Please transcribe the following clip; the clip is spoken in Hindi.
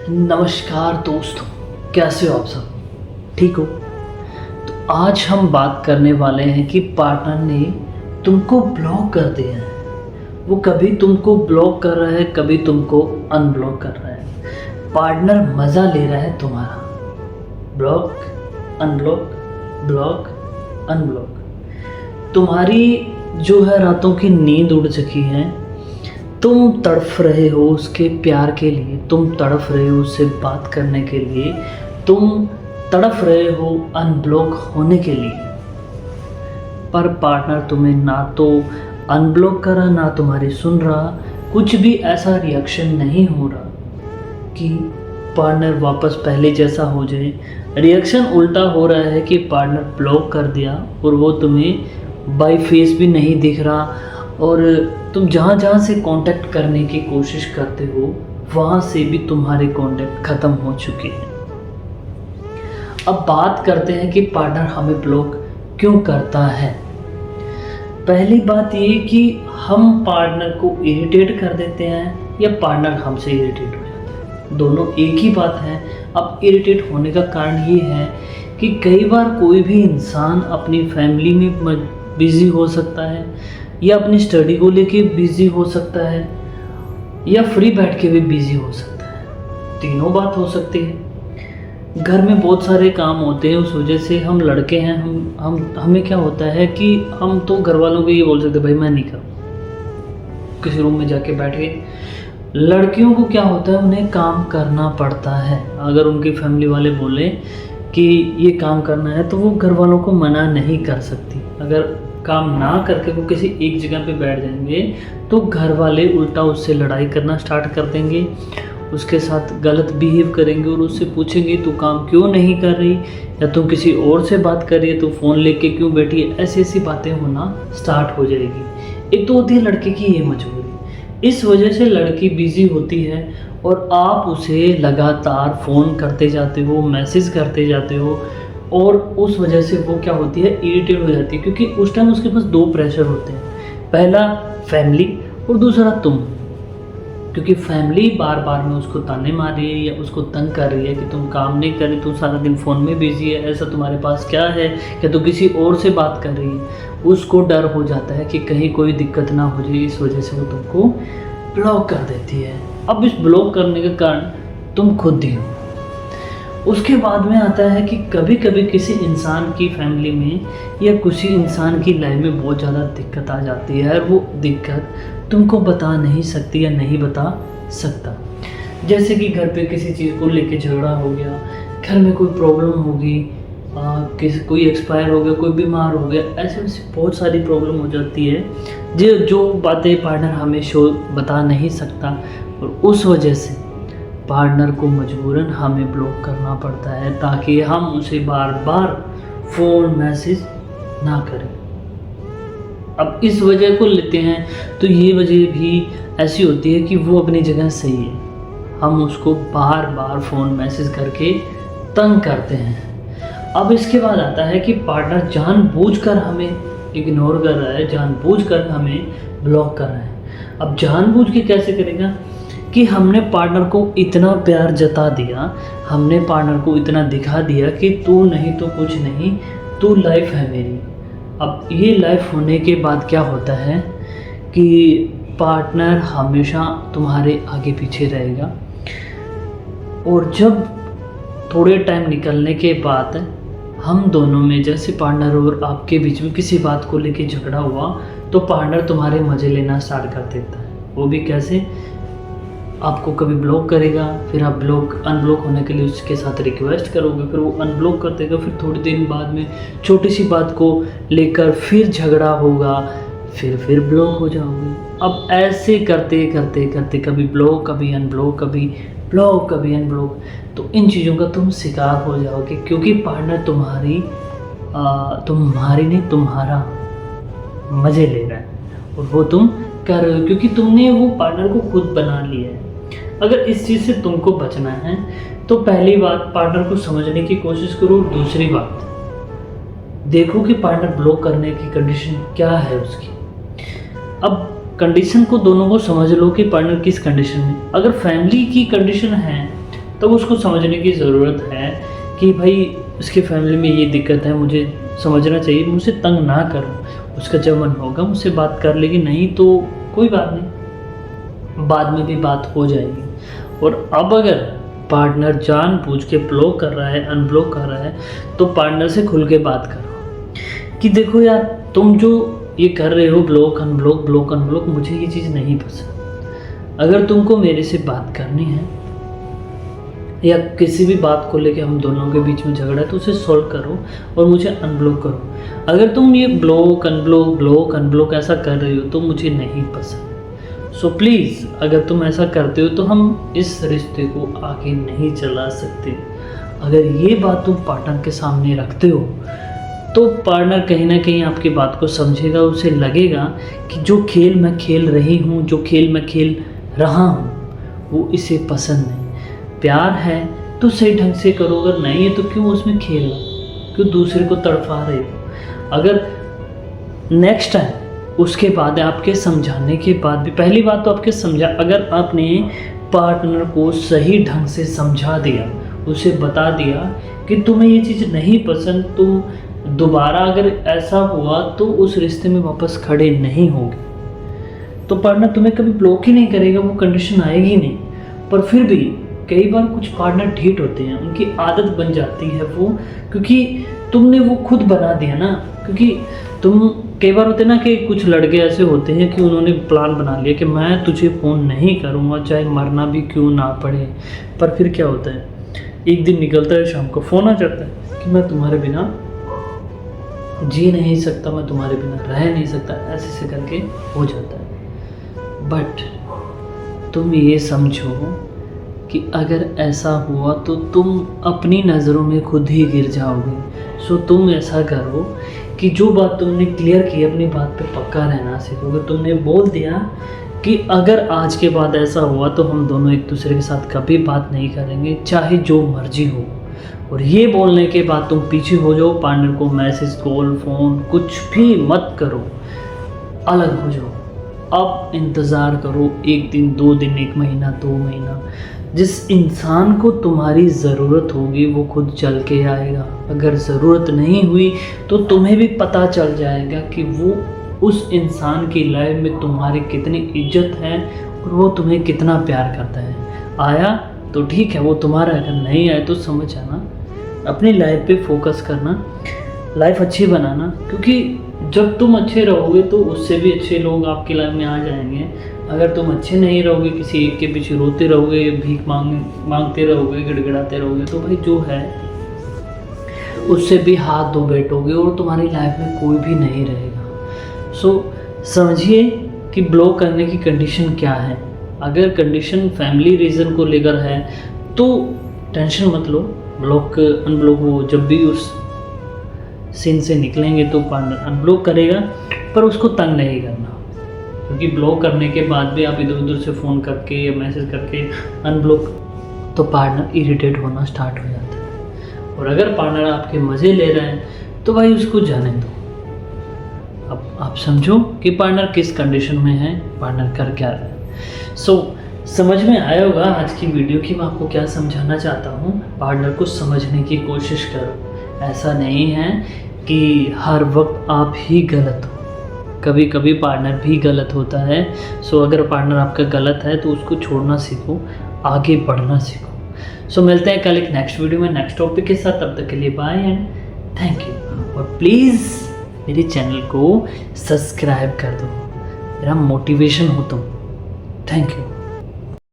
नमस्कार दोस्तों, कैसे हो आप सब? ठीक हो? तो आज हम बात करने वाले हैं कि पार्टनर ने तुमको ब्लॉक कर दिया है। वो कभी तुमको ब्लॉक कर रहा है, कभी तुमको अनब्लॉक कर रहा है। पार्टनर मज़ा ले रहा है तुम्हारा। Block, unblock, block, unblock. तुम्हारी जो है रातों की नींद उड़ चुकी है। तुम तड़फ रहे हो उसके प्यार के लिए, तुम तड़फ रहे हो उससे बात करने के लिए, तुम तड़फ रहे हो अनब्लॉक होने के लिए। पर पार्टनर तुम्हें ना तो अनब्लॉक कर रहा, ना तुम्हारी सुन रहा। कुछ भी ऐसा रिएक्शन नहीं हो रहा कि पार्टनर वापस पहले जैसा हो जाए। रिएक्शन उल्टा हो रहा है कि पार्टनर ब्लॉक कर दिया और वो तुम्हें बाय फेस भी नहीं दिख रहा, और तुम जहाँ जहाँ से कांटेक्ट करने की कोशिश करते हो वहाँ से भी तुम्हारे कांटेक्ट ख़त्म हो चुके हैं। अब बात करते हैं कि पार्टनर हमें ब्लॉक क्यों करता है। पहली बात ये कि हम पार्टनर को इरिटेट कर देते हैं या पार्टनर हमसे इरिटेट हो जाता है, दोनों एक ही बात है। अब इरिटेट होने का कारण ये है कि कई बार कोई भी इंसान अपनी फैमिली में बिज़ी हो सकता है, या अपनी स्टडी को लेके बिज़ी हो सकता है, या फ्री बैठ के भी बिज़ी हो सकता है। तीनों बात हो सकती है। घर में बहुत सारे काम होते हैं, उस वजह से हम लड़के हैं, हमें क्या होता है कि हम तो घर वालों को ये बोल सकते भाई मैं नहीं करूँ, किसी रूम में जाके बैठ गए। लड़कियों को क्या होता है, उन्हें काम करना पड़ता है। अगर उनकी फैमिली वाले बोले कि ये काम करना है तो वो घर वालों को मना नहीं कर सकती। अगर काम ना करके वो किसी एक जगह पे बैठ जाएंगे तो घर वाले उल्टा उससे लड़ाई करना स्टार्ट कर देंगे, उसके साथ गलत बिहेव करेंगे और उससे पूछेंगे तू काम क्यों नहीं कर रही, या तुम किसी और से बात कर रही है, तो फ़ोन लेके क्यों बैठी है। ऐसी ऐसी बातें होना स्टार्ट हो जाएगी। एक तो होती है लड़के की ये मजबूरी, इस वजह से लड़की बिज़ी होती है और आप उसे लगातार फ़ोन करते जाते हो, मैसेज करते जाते हो, और उस वजह से वो क्या होती है, इरिटेट हो जाती है। क्योंकि उस टाइम उसके पास दो प्रेशर होते हैं, पहला फैमिली और दूसरा तुम। क्योंकि फैमिली बार बार में उसको ताने मार रही है या उसको तंग कर रही है कि तुम काम नहीं कर रही, तुम सारा दिन फ़ोन में बिजी है, ऐसा तुम्हारे पास क्या है, क्या तो किसी और से बात कर रही है। उसको डर हो जाता है कि कहीं कोई दिक्कत ना हो जाए, इस वजह से वो तुमको ब्लॉक कर देती है। अब इस ब्लॉक करने का कारण तुम खुद ही हो। उसके बाद में आता है कि कभी कभी किसी इंसान की फैमिली में या किसी इंसान की लाइफ में बहुत ज़्यादा दिक्कत आ जाती है, और वो दिक्कत तुमको बता नहीं सकती या नहीं बता सकता। जैसे कि घर पे किसी चीज़ को लेके झगड़ा हो गया, घर में कोई प्रॉब्लम होगी, कोई एक्सपायर हो गया, कोई बीमार हो गया, ऐसे वैसे बहुत सारी प्रॉब्लम हो जाती है जो बातें पार्टनर हमें बता नहीं सकता, और उस वजह से पार्टनर को मजबूरन हमें ब्लॉक करना पड़ता है ताकि हम उसे बार बार फ़ोन मैसेज ना करें। अब इस वजह को लेते हैं तो ये वजह भी ऐसी होती है कि वो अपनी जगह सही है, हम उसको बार बार फ़ोन मैसेज करके तंग करते हैं। अब इसके बाद आता है कि पार्टनर जानबूझकर हमें इग्नोर कर रहा है, जानबूझकर हमें ब्लॉक कर रहा है। अब जानबूझ के कैसे करेगा कि हमने पार्टनर को इतना प्यार जता दिया, हमने पार्टनर को इतना दिखा दिया कि तू नहीं तो कुछ नहीं, तू लाइफ है मेरी। अब ये लाइफ होने के बाद क्या होता है कि पार्टनर हमेशा तुम्हारे आगे पीछे रहेगा, और जब थोड़े टाइम निकलने के बाद हम दोनों में, जैसे पार्टनर और आपके बीच में किसी बात को लेके झगड़ा हुआ, तो पार्टनर तुम्हारे मज़े लेना स्टार्ट कर देता है। वो भी कैसे, आपको कभी ब्लॉक करेगा, फिर आप अनब्लॉक होने के लिए उसके साथ रिक्वेस्ट करोगे, फिर वो अनब्लॉक कर देगा, फिर थोड़ी देर बाद में छोटी सी बात को लेकर फिर झगड़ा होगा, फिर ब्लॉक हो जाओगे। अब ऐसे करते करते करते कभी ब्लॉक, कभी अनब्लॉक, कभी ब्लॉक, कभी अनब्लॉक, तो इन चीज़ों का तुम शिकार हो जाओगे। क्योंकि पार्टनर तुम्हारी नहीं, तुम्हारा मज़े ले रहा है, और वो तुम कर रहे हो क्योंकि तुमने वो पार्टनर को खुद बना लिया है। अगर इस चीज़ से तुमको बचना है तो पहली बात, पार्टनर को समझने की कोशिश करो। दूसरी बात, देखो कि पार्टनर ब्लॉक करने की कंडीशन क्या है उसकी। अब कंडीशन को दोनों को समझ लो कि पार्टनर किस कंडीशन में। अगर फैमिली की कंडीशन है तब उसको समझने की ज़रूरत है कि भाई उसकी फैमिली में ये दिक्कत है, मुझे समझना चाहिए, मुझसे तंग ना करो। उसका जब मन होगा मुझसे बात कर लेगी, नहीं तो कोई बात नहीं, बाद में भी बात हो जाएगी। और अब अगर पार्टनर जानबूझ के ब्लॉक कर रहा है, अनब्लॉक कर रहा है, तो पार्टनर से खुल के बात करो कि देखो यार, तुम जो ये कर रहे हो ब्लॉक अनब्लॉक ब्लॉक अनब्लॉक, मुझे ये चीज़ नहीं पसंद। अगर तुमको मेरे से बात करनी है या किसी भी बात को लेके हम दोनों के बीच में झगड़ा है, तो उसे सॉल्व करो और मुझे अनब्लॉक करो। अगर तुम ये ब्लॉक अनब्लॉक ऐसा कर रहे हो तो मुझे नहीं पसंद। सो प्लीज़, अगर तुम ऐसा करते हो तो हम इस रिश्ते को आगे नहीं चला सकते। अगर ये बात तुम पार्टनर के सामने रखते हो तो पार्टनर कहीं ना कहीं आपकी बात को समझेगा। उसे लगेगा कि जो खेल मैं खेल रही हूँ, जो खेल मैं खेल रहा हूँ, वो इसे पसंद नहीं। प्यार है तो सही ढंग से करो, अगर नहीं है तो क्यों उसमें खेलना, क्यों दूसरे को तड़फा रहे हो। अगर नेक्स्ट टाइम उसके बाद आपके समझाने के बाद भी, पहली बात तो आपके अगर आपने पार्टनर को सही ढंग से समझा दिया, उसे बता दिया कि तुम्हें ये चीज़ नहीं पसंद, तुम दोबारा अगर ऐसा हुआ तो उस रिश्ते में वापस खड़े नहीं होगे, तो पार्टनर तुम्हें कभी ब्लॉक ही नहीं करेगा, वो कंडीशन आएगी नहीं। पर फिर भी कई बार कुछ पार्टनर ढीठ होते हैं, उनकी आदत बन जाती है वो, क्योंकि तुमने वो खुद बना दिया ना। क्योंकि तुम कई बार होते ना कि कुछ लड़के ऐसे होते हैं कि उन्होंने प्लान बना लिया कि मैं तुझे फ़ोन नहीं करूँगा चाहे मरना भी क्यों ना पड़े। पर फिर क्या होता है, एक दिन निकलता है, शाम को फ़ोन आ जाता है कि मैं तुम्हारे बिना जी नहीं सकता, मैं तुम्हारे बिना रह नहीं सकता, ऐसे से करके हो जाता है। बट तुम ये समझो कि अगर ऐसा हुआ तो तुम अपनी नज़रों में खुद ही गिर जाओगे। सो तुम ऐसा करो कि जो बात तुमने क्लियर की, अपनी बात पे पक्का रहना सीखो। अगर तुमने बोल दिया कि अगर आज के बाद ऐसा हुआ तो हम दोनों एक दूसरे के साथ कभी बात नहीं करेंगे, चाहे जो मर्जी हो, और ये बोलने के बाद तुम पीछे हो जाओ, पार्टनर को मैसेज कॉल फ़ोन कुछ भी मत करो, अलग हो जाओ। अब इंतज़ार करो 1 दिन 2 दिन 1 महीना 2 महीना, जिस इंसान को तुम्हारी ज़रूरत होगी वो खुद चल के आएगा। अगर ज़रूरत नहीं हुई तो तुम्हें भी पता चल जाएगा कि वो उस इंसान की लाइफ में तुम्हारी कितनी इज्जत है और वो तुम्हें कितना प्यार करता है। आया तो ठीक है, वो तुम्हारा, अगर नहीं आया तो समझ आना, अपनी लाइफ पे फोकस करना, लाइफ अच्छी बनाना। क्योंकि जब तुम अच्छे रहोगे तो उससे भी अच्छे लोग आपकी लाइफ में आ जाएंगे। अगर तुम अच्छे नहीं रहोगे, किसी एक के पीछे रोते रहोगे, भीख मांगते रहोगे, गिड़गिड़ाते रहोगे, तो भाई जो है उससे भी हाथ धो बैठोगे और तुम्हारी लाइफ में कोई भी नहीं रहेगा। सो समझिए कि ब्लॉक करने की कंडीशन क्या है। अगर कंडीशन फैमिली रीज़न को लेकर है तो टेंशन मत लो, ब्लॉक अनब्लॉक हो, जब भी उस सीन से निकलेंगे तो पार्टनर अनब्लॉक करेगा, पर उसको तंग नहीं करना। क्योंकि ब्लॉक करने के बाद भी आप इधर उधर से फ़ोन करके या मैसेज करके अनब्लॉक, तो पार्टनर इरिटेट होना स्टार्ट हो जाता है। और अगर पार्टनर आपके मज़े ले रहे हैं तो भाई उसको जाने दो। अब आप समझो कि पार्टनर किस कंडीशन में है, पार्टनर कर क्या रहा है। सो समझ में आया होगा आज की वीडियो की मैं आपको क्या समझाना चाहता हूँ। पार्टनर को समझने की कोशिश करो। ऐसा नहीं है कि हर वक्त आप ही गलत हो, कभी कभी पार्टनर भी गलत होता है। सो अगर पार्टनर आपका गलत है तो उसको छोड़ना सीखो, आगे बढ़ना सीखो। सो मिलते हैं कल एक नेक्स्ट वीडियो में नेक्स्ट टॉपिक के साथ। तब तक के लिए बाय एंड थैंक यू। और प्लीज़ मेरे चैनल को सब्सक्राइब कर दो, मेरा मोटिवेशन हो तुम। Thank you.